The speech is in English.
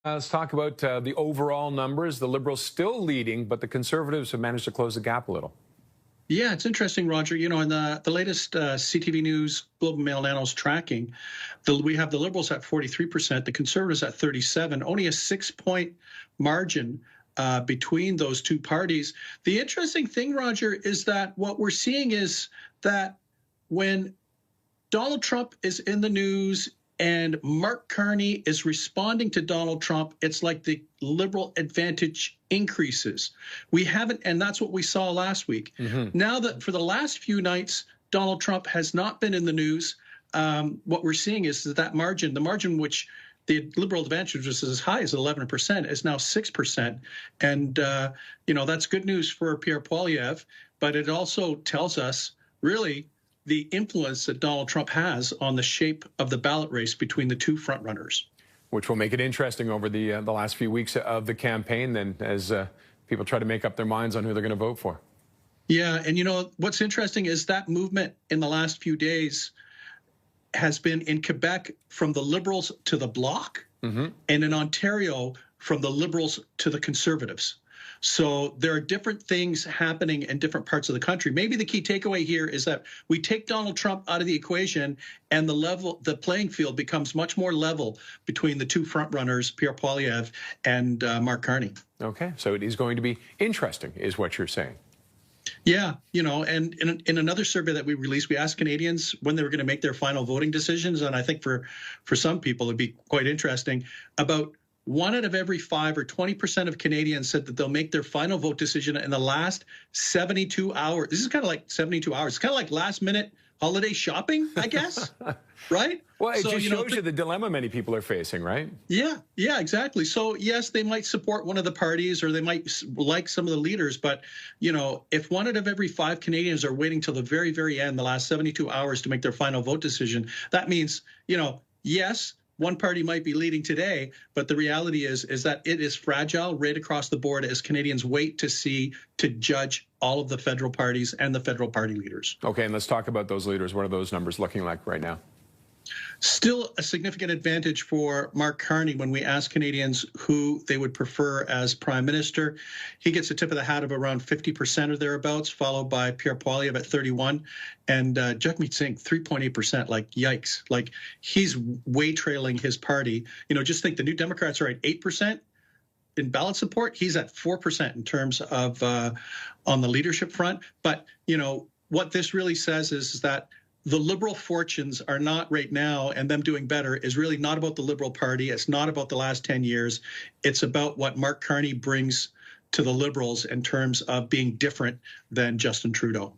Let's talk about the overall numbers. The Liberals still leading, but the Conservatives have managed to close the gap a little. Yeah, it's interesting, Roger. You know, in the latest CTV News Globe and Mail Nanos tracking, we have the Liberals at 43%, the Conservatives at 37, only a 6-point margin between those two parties. The interesting thing, Roger, is that what we're seeing is that when Donald Trump is in the news and Mark Carney is responding to Donald Trump, it's like the Liberal advantage increases. We haven't, and that's what we saw last week. Now that for the last few nights, Donald Trump has not been in the news, what we're seeing is that margin, the margin which the Liberal advantage was as high as 11%, is now 6%. And, you know, that's good news for Pierre Poilievre, but it also tells us really the influence that Donald Trump has on the shape of the ballot race between the two frontrunners. Which will make it interesting over the last few weeks of the campaign then, as people try to make up their minds on who they're going to vote for. Yeah, and you know, what's interesting is that movement in the last few days has been in Quebec from the Liberals to the Bloc, and in Ontario from the Liberals to the Conservatives. So there are different things happening in different parts of the country. Maybe the key takeaway here is that we take Donald Trump out of the equation and the playing field becomes much more level between the two frontrunners, Pierre Poilievre and Mark Carney. Okay, so it is going to be interesting, is what you're saying. Yeah, you know, and in another survey that we released, we asked Canadians when they were going to make their final voting decisions. And I think for some people, it'd be quite interesting. About 1 out of every 5 or 20% of Canadians said that they'll make their final vote decision in the last 72 hours. This is kind of like 72 hours. It's kind of like last minute holiday shopping, I guess, right? Well, it just shows you the dilemma many people are facing, right? Yeah, exactly. So, yes, they might support one of the parties or they might like some of the leaders. But, you know, if 1 out of every 5 Canadians are waiting till the very, very end, the last 72 hours to make their final vote decision, that means, you know, yes, one party might be leading today, but the reality is that it is fragile right across the board as Canadians wait to judge all of the federal parties and the federal party leaders. Okay, and let's talk about those leaders. What are those numbers looking like right now? Still a significant advantage for Mark Carney when we ask Canadians who they would prefer as prime minister. He gets a tip of the hat of around 50% or thereabouts, followed by Pierre Poilievre at 31%, and Jagmeet Singh 3.8%. Like, yikes! Like, he's way trailing his party. You know, just think the New Democrats are at 8% in ballot support. He's at 4% in terms of on the leadership front. But you know what this really says is that the Liberal fortunes are not right now, and them doing better is really not about the Liberal Party. It's not about the last 10 years. It's about what Mark Carney brings to the Liberals in terms of being different than Justin Trudeau.